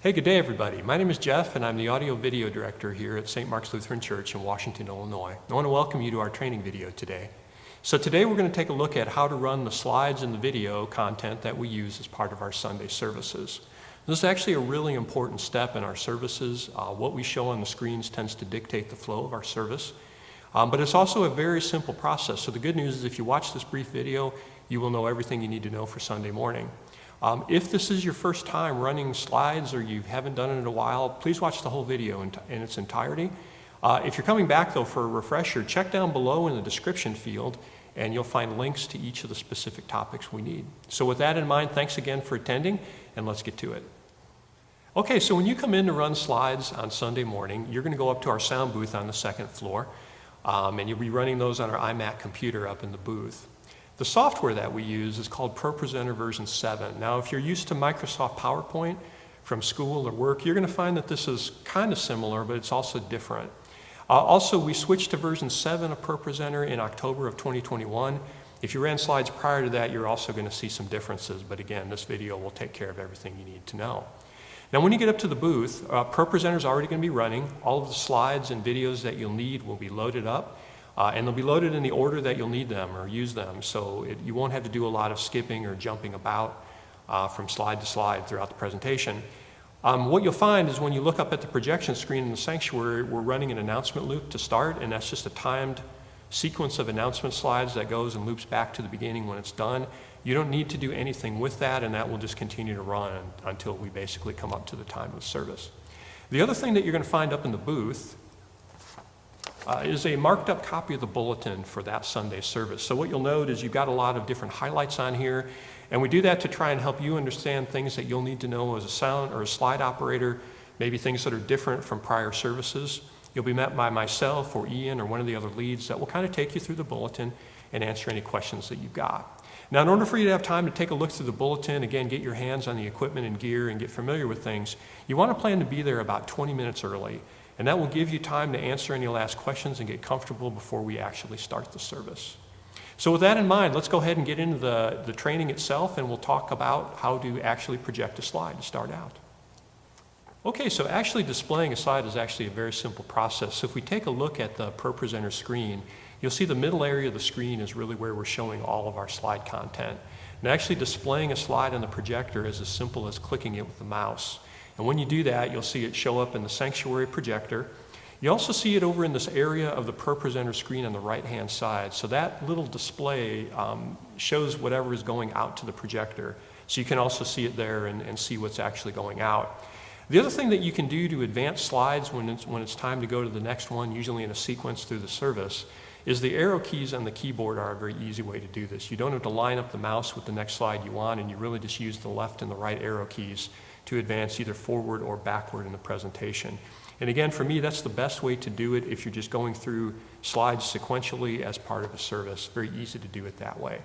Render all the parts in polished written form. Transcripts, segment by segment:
Hey, good day everybody. My name is Jeff and I'm the audio video director here at St. Mark's Lutheran Church in Washington, Illinois. I want to welcome you to our training video today. So today we're going to take a look at how to run the slides and the video content that we use as part of our Sunday services. This is actually a really important step in our services. What we show on the screens tends to dictate the flow of our service. But it's also a very simple process. So the good news is if you watch this brief video, you will know everything you need to know for Sunday morning. If this is your first time running slides or you haven't done it in a while, please watch the whole video in its entirety. If you're coming back though for a refresher, check down below in the description field and you'll find links to each of the specific topics we need. So with that in mind, thanks again for attending and let's get to it. Okay, so when you come in to run slides on Sunday morning, you're going to go up to our sound booth on the second floor and you'll be running those on our iMac computer up in the booth. The software that we use is called ProPresenter version 7. Now, if you're used to Microsoft PowerPoint from school or work, you're going to find that this is kind of similar, but it's also different. Also, we switched to version 7 of ProPresenter in October of 2021. If you ran slides prior to that, you're also going to see some differences, but again, this video will take care of everything you need to know. Now, when you get up to the booth, ProPresenter is already going to be running. All of the slides and videos that you'll need will be loaded up. And they'll be loaded in the order that you'll need them or use them, so you won't have to do a lot of skipping or jumping about from slide to slide throughout the presentation. What you'll find is when you look up at the projection screen in the sanctuary, we're running an announcement loop to start, and that's just a timed sequence of announcement slides that goes and loops back to the beginning when it's done. You don't need to do anything with that, and that will just continue to run until we basically come up to the time of service. The other thing that you're going to find up in the booth is a marked up copy of the bulletin for that Sunday service. So what you'll note is you've got a lot of different highlights on here, and we do that to try and help you understand things that you'll need to know as a sound or a slide operator, maybe things that are different from prior services. You'll be met by myself or Ian or one of the other leads that will kind of take you through the bulletin and answer any questions that you've got. Now, in order for you to have time to take a look through the bulletin, again, get your hands on the equipment and gear and get familiar with things, you want to plan to be there about 20 minutes early. And that will give you time to answer any last questions and get comfortable before we actually start the service. So with that in mind, let's go ahead and get into the training itself, and we'll talk about how to actually project a slide to start out. Okay, so actually displaying a slide is actually a very simple process. So if we take a look at the ProPresenter screen, you'll see the middle area of the screen is really where we're showing all of our slide content. And actually displaying a slide on the projector is as simple as clicking it with the mouse. And when you do that, you'll see it show up in the sanctuary projector. You also see it over in this area of the ProPresenter screen on the right-hand side. So that little display shows whatever is going out to the projector. So you can also see it there and see what's actually going out. The other thing that you can do to advance slides when it's time to go to the next one, usually in a sequence through the service, is the arrow keys on the keyboard are a very easy way to do this. You don't have to line up the mouse with the next slide you want, and you really just use the left and the right arrow keys to advance either forward or backward in the presentation. And again, for me, that's the best way to do it if you're just going through slides sequentially as part of a service. Very easy to do it that way.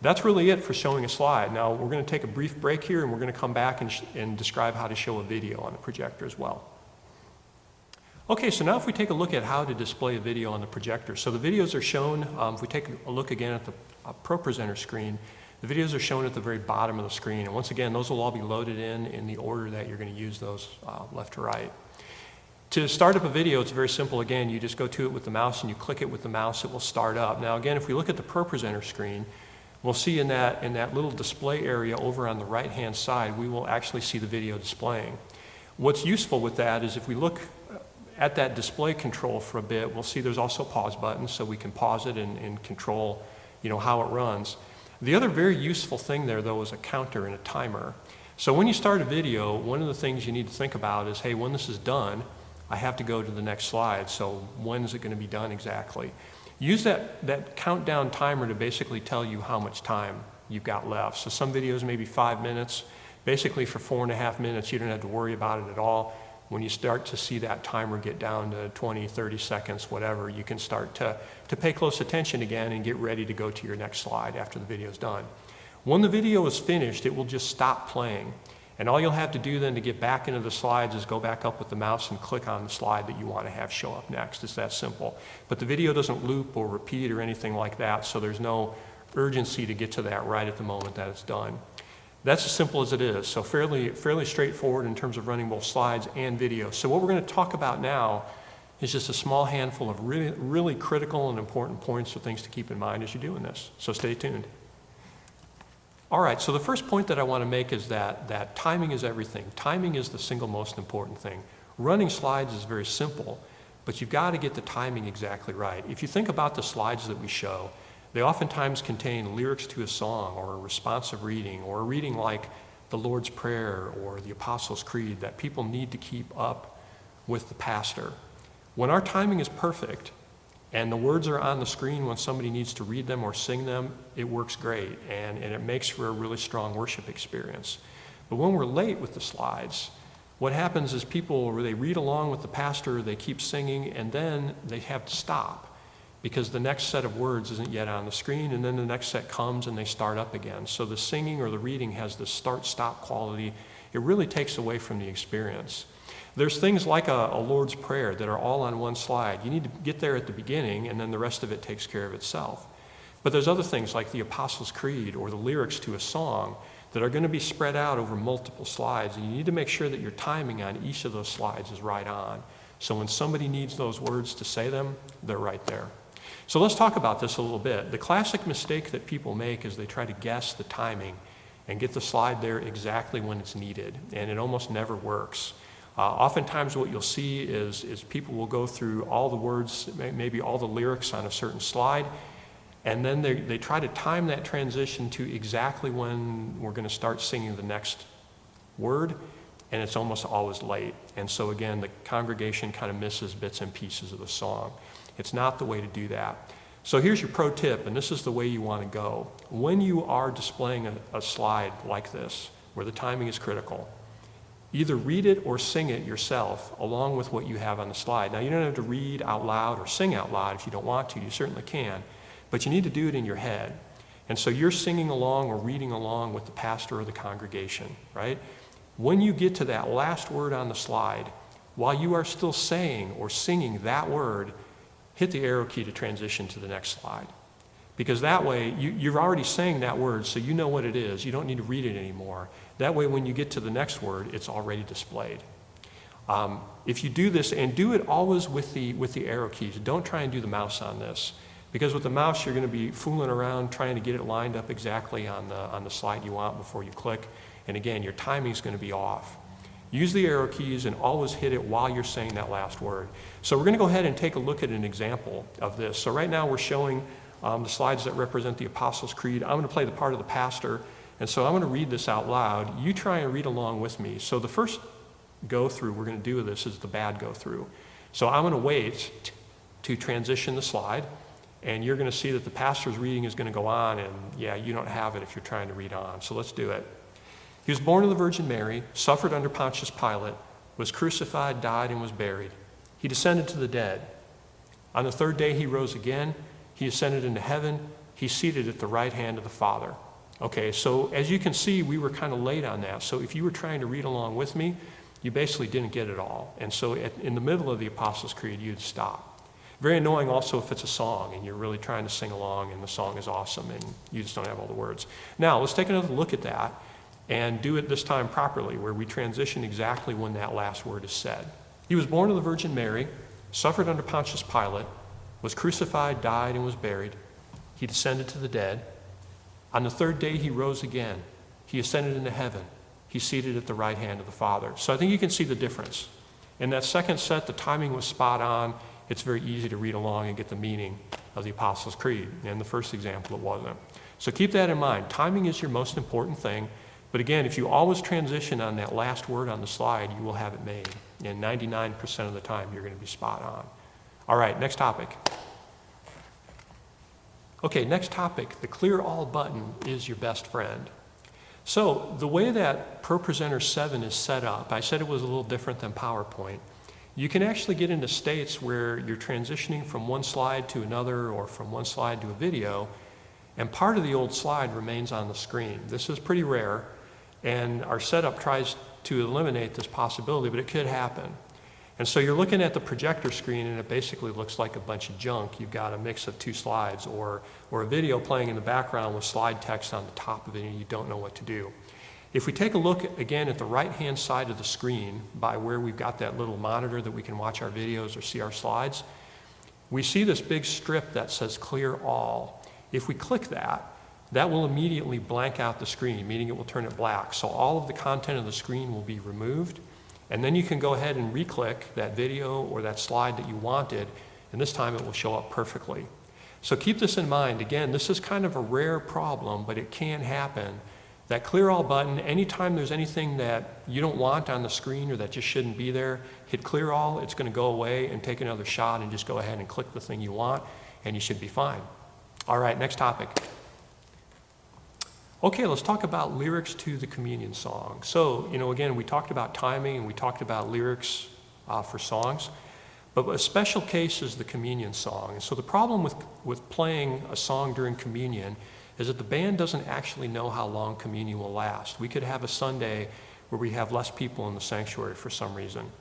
That's really it for showing a slide. Now, we're going to take a brief break here, and we're going to come back and describe how to show a video on the projector as well. Okay, so now if we take a look at how to display a video on the projector. So the videos are shown, if we take a look again at the ProPresenter screen, the videos are shown at the very bottom of the screen. And once again, those will all be loaded in the order that you're going to use those left to right. To start up a video, it's very simple. Again, you just go to it with the mouse and you click it with the mouse, it will start up. Now again, if we look at the ProPresenter screen, we'll see in that little display area over on the right-hand side, we will actually see the video displaying. What's useful with that is if we look at that display control for a bit, we'll see there's also a pause button, so we can pause it and control how it runs. The other very useful thing there, though, is a counter and a timer. So when you start a video, one of the things you need to think about is, hey, when this is done, I have to go to the next slide. So when is it going to be done exactly? Use that countdown timer to basically tell you how much time you've got left. So some videos may be 5 minutes. Basically for 4.5 minutes, you don't have to worry about it at all. When you start to see that timer get down to 20, 30 seconds, whatever, you can start to pay close attention again and get ready to go to your next slide after the video is done. When the video is finished, it will just stop playing. And all you'll have to do then to get back into the slides is go back up with the mouse and click on the slide that you want to have show up next. It's that simple. But the video doesn't loop or repeat or anything like that, so there's no urgency to get to that right at the moment that it's done. That's as simple as it is. So fairly straightforward in terms of running both slides and video. So what we're going to talk about now is just a small handful of really critical and important points or things to keep in mind as you're doing this. So stay tuned. All right, so the first point that I want to make is that timing is everything. Timing is the single most important thing. Running slides is very simple, but you've got to get the timing exactly right. If you think about the slides that we show, they oftentimes contain lyrics to a song or a responsive reading or a reading like the Lord's Prayer or the Apostles' Creed that people need to keep up with the pastor. When our timing is perfect and the words are on the screen when somebody needs to read them or sing them, it works great and it makes for a really strong worship experience. But when we're late with the slides, what happens is they read along with the pastor, they keep singing, and then they have to stop because the next set of words isn't yet on the screen, and then the next set comes and they start up again. So the singing or the reading has this start-stop quality. It really takes away from the experience. There's things like a Lord's Prayer that are all on one slide. You need to get there at the beginning, and then the rest of it takes care of itself. But there's other things like the Apostles' Creed or the lyrics to a song that are going to be spread out over multiple slides, and you need to make sure that your timing on each of those slides is right on. So when somebody needs those words to say them, they're right there. So let's talk about this a little bit. The classic mistake that people make is they try to guess the timing and get the slide there exactly when it's needed, and it almost never works. Oftentimes what you'll see is people will go through all the words, maybe all the lyrics on a certain slide, and then they try to time that transition to exactly when we're going to start singing the next word, and it's almost always late. And so again, the congregation kind of misses bits and pieces of the song. It's not the way to do that. So here's your pro tip, and this is the way you want to go. When you are displaying a slide like this, where the timing is critical, either read it or sing it yourself along with what you have on the slide. Now, you don't have to read out loud or sing out loud if you don't want to. You certainly can. But you need to do it in your head. And so you're singing along or reading along with the pastor or the congregation, right? When you get to that last word on the slide, while you are still saying or singing that word, hit the arrow key to transition to the next slide. Because that way, you're already saying that word, so you know what it is. You don't need to read it anymore. That way, when you get to the next word, it's already displayed. If you do this, and do it always with the arrow keys. Don't try and do the mouse on this. Because with the mouse, you're going to be fooling around trying to get it lined up exactly on the slide you want before you click. And again, your timing is going to be off. Use the arrow keys and always hit it while you're saying that last word. So we're going to go ahead and take a look at an example of this. So right now we're showing the slides that represent the Apostles' Creed. I'm going to play the part of the pastor, and so I'm going to read this out loud. You try and read along with me. So the first go-through we're going to do with this is the bad go-through. So I'm going to wait to transition the slide, and you're going to see that the pastor's reading is going to go on, and yeah, you don't have it if you're trying to read on. So let's do it. He was born of the Virgin Mary, suffered under Pontius Pilate, was crucified, died, and was buried. He descended to the dead. On the third day he rose again. He ascended into heaven. He's seated at the right hand of the Father. Okay, so as you can see, we were kind of late on that. So if you were trying to read along with me, you basically didn't get it all. And so in the middle of the Apostles' Creed, you'd stop. Very annoying also if it's a song and you're really trying to sing along and the song is awesome and you just don't have all the words. Now, let's take another look at that and do it this time properly, where we transition exactly when that last word is said. He was born of the Virgin Mary, suffered under Pontius Pilate, was crucified, died, and was buried. He descended to the dead. On the third day he rose again. He ascended into heaven. He's seated at the right hand of the Father. So I think you can see the difference. In that second set, the timing was spot on. It's very easy to read along and get the meaning of the Apostles' Creed. In the first example, it wasn't. So keep that in mind. Timing is your most important thing. But again, if you always transition on that last word on the slide, you will have it made. And 99% of the time, you're going to be spot on. All right, next topic. Okay, next topic. The clear all button is your best friend. So the way that ProPresenter 7 is set up, I said it was a little different than PowerPoint. You can actually get into states where you're transitioning from one slide to another or from one slide to a video, and part of the old slide remains on the screen. This is pretty rare. And our setup tries to eliminate this possibility, but it could happen. And so you're looking at the projector screen and it basically looks like a bunch of junk. You've got a mix of two slides or a video playing in the background with slide text on the top of it and you don't know what to do. If we take a look again at the right-hand side of the screen by where we've got that little monitor that we can watch our videos or see our slides, we see this big strip that says Clear All. If we click that, that will immediately blank out the screen, meaning it will turn it black. So all of the content of the screen will be removed, and then you can go ahead and re-click that video or that slide that you wanted, and this time it will show up perfectly. So keep this in mind. Again, this is kind of a rare problem, but it can happen. That Clear All button, anytime there's anything that you don't want on the screen or that just shouldn't be there, hit Clear All, it's going to go away, and take another shot and just go ahead and click the thing you want, and you should be fine. All right, next topic. Okay, let's talk about lyrics to the communion song. So, again, we talked about timing and we talked about lyrics for songs, but a special case is the communion song. And so the problem with playing a song during communion is that the band doesn't actually know how long communion will last. We could have a Sunday where we have less people in the sanctuary for some reason,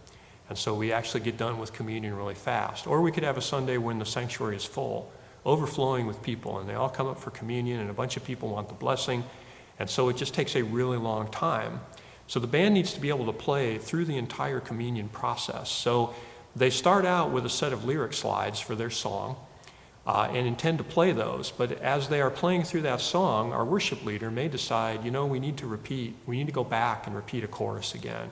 and so we actually get done with communion really fast. Or we could have a Sunday when the sanctuary is full, overflowing with people, and they all come up for communion, and a bunch of people want the blessing, and so it just takes a really long time. So the band needs to be able to play through the entire communion process. So they start out with a set of lyric slides for their song and intend to play those, but as they are playing through that song, our worship leader may decide, we need to go back and repeat a chorus again,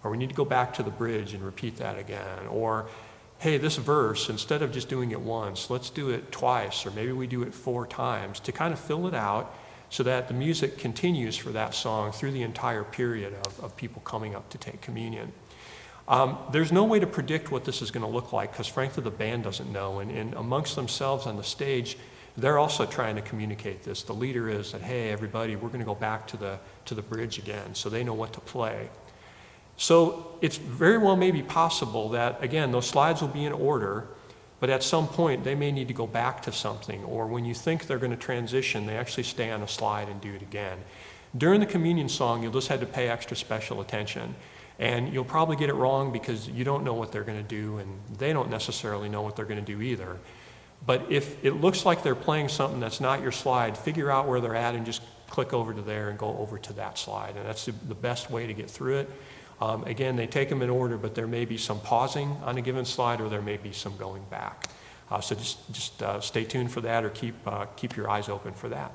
or we need to go back to the bridge and repeat that again, or hey, this verse, instead of just doing it once, let's do it twice, or maybe we do it 4 times to kind of fill it out so that the music continues for that song through the entire period of people coming up to take communion. There's no way to predict what this is going to look like because frankly the band doesn't know, and amongst themselves on the stage, they're also trying to communicate this. The leader is that, hey, everybody, we're going to go back to the bridge again, so they know what to play. So it's very well maybe possible that, again, those slides will be in order, but at some point they may need to go back to something, or when you think they're going to transition, they actually stay on a slide and do it again. During the communion song, you'll just have to pay extra special attention, and you'll probably get it wrong because you don't know what they're going to do, and they don't necessarily know what they're going to do either. But if it looks like they're playing something that's not your slide, figure out where they're at and just click over to there and go over to that slide, and that's the best way to get through it. Again, they take them in order, but there may be some pausing on a given slide, or there may be some going back. So just stay tuned for that, or keep your eyes open for that.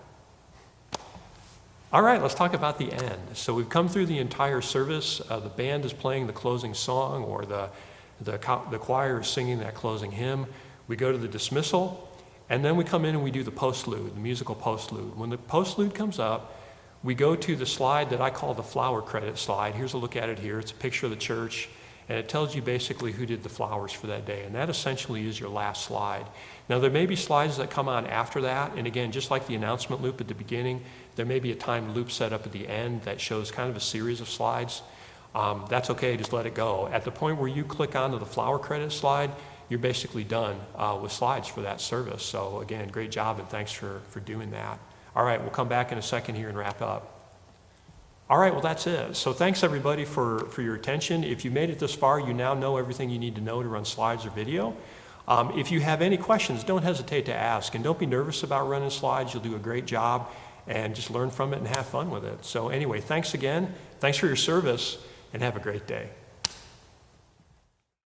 All right, let's talk about the end. So we've come through the entire service. The band is playing the closing song, or the choir is singing that closing hymn. We go to the dismissal, and then we come in and we do the postlude, the musical postlude. When the postlude comes up, we go to the slide that I call the flower credit slide. Here's a look at it here. It's a picture of the church, and it tells you basically who did the flowers for that day, and that essentially is your last slide. Now, there may be slides that come on after that, and again, just like the announcement loop at the beginning, there may be a timed loop set up at the end that shows kind of a series of slides. That's okay, just let it go. At the point where you click onto the flower credit slide, you're basically done with slides for that service. So again, great job, and thanks for doing that. All right, we'll come back in a second here and wrap up. All right, well, that's it. So thanks, everybody, for your attention. If you made it this far, you now know everything you need to know to run slides or video. If you have any questions, don't hesitate to ask, and don't be nervous about running slides. You'll do a great job, and just learn from it and have fun with it. So anyway, thanks again. Thanks for your service, and have a great day.